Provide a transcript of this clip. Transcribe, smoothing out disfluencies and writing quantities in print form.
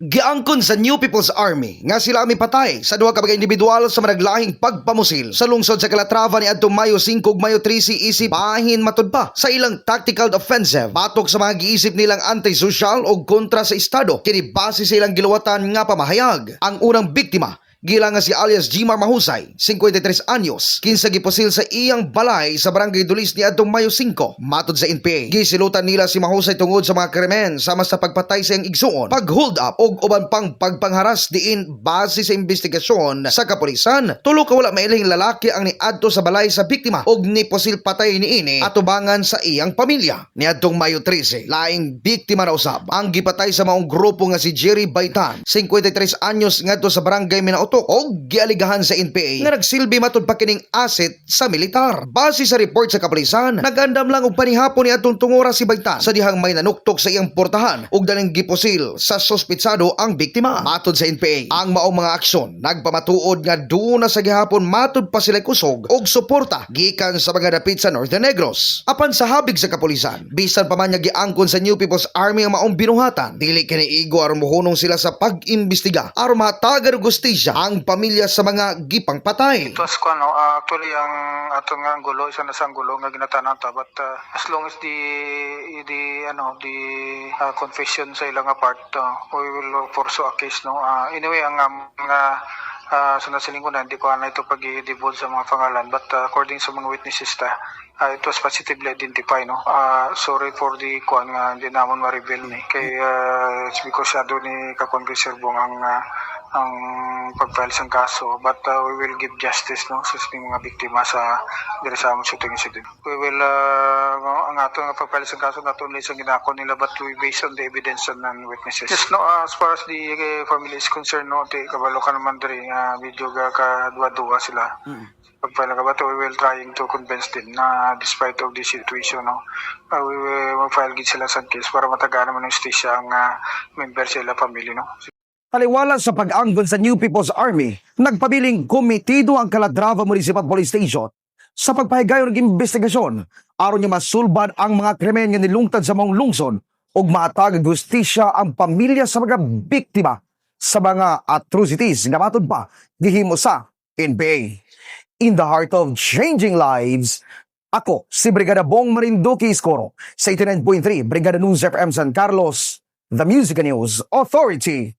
Giangkon sa New People's Army nga sila mipatay sa duha ka mga individual sa managlahing pagpamusil sa lungsod sa Calatrava ni adtong Mayo 5 ug Mayo 13 isip bahin matud pa sa ilang tactical offensive batok sa mga giisip nilang anti-social o kontra sa estado kini base sa ilang giluwatan nga pamahayag. Ang unang biktima gila nga si alias Jimar Mahusay, 53 anyos, kinsa giposil sa iyang balay sa Barangay Dulis ni adtong Mayo 5. Matod sa NPA, gisilutan nila si Mahusay tungod sa mga krimen sama sa pagpatay sa iyang igsuon, pag-hold up ug uban pang pagpangharas diin base sa investigasyon sa kapulisan. Tulo ka wala mailing lalaki ang niadto sa balay sa biktima ug niposil patay niini atubangan sa iyang pamilya. Ni adtong Mayo 13, laing biktima na usab ang gipatay sa maong grupo nga si Jerry Baitan, 53 anyos ngadto sa Barangay Minaotok og gialigahan sa NPA nga nagsilbi matud pa kining asset sa militar. Base sa report sa kapulisan, nagandam lang og panihapon ni atong tungora si Baitan sa dihang may nanuktok sa iyang portahan ug daling giposil sa sospetsado ang biktima. Matod sa NPA, ang maong mga aksyon nagpamatuod nga duna sa gihapon matud pa sila kusog og suporta gikan sa mga dapit sa Northern Negros. Apan sa habig sa kapulisan, bisan pa man nga giangkon sa New People's Army ang maong binuhatan, dili kini igo aron mohunong sila sa pag-imbestiga aron mahatagan og hustisya ang pamilya sa mga gipang patay. It was actually ang ato nga gulo isa na sa gulo nga ginatanan ta, but as long as the confession sa ilang part, we will pursue a case, no. Anyway, ang mga sa nasilingkunan, hindi ko na ito pag-i-divulge sa mga pangalan, but according sa mga witnesses it was positively identified, no. Sorry for the kuan nga hindi namon ma-reveal ni kay it's because siya doon ni kakongresirbong ang pag-file sa kaso, but we will give justice, no, sa mga biktima sa diri sa among shooting incident. We will ang ato nga pag-file sa kaso nga tunay sa ginako nila, but we based on the evidence and witnesses. Yes, no, as far as the family is concerned, no, kabalo ka naman diri nga medyo ka duwa sila. Pagpala ka ba we will trying to convince them na despite of this situation, no, we will file gid sila sa case para matagaan naman ng justisya ang member sila family, no. Taliwala sa pag-angkon sa New People's Army, nagpabiling komitido ang Calatrava Municipal Police Station sa pagpahigayon ng investigasyon aron niya masulbad ang mga krimen nga nilungtad sa maong lungsod ug maatag og hustisya ang pamilya sa mga biktima sa mga atrocities nga matod pa gihimo sa NPA. In the heart of changing lives, ako si Brigada Bong Marinduque Iscoro sa 89.3 Brigada News FM San Carlos, the Music News Authority.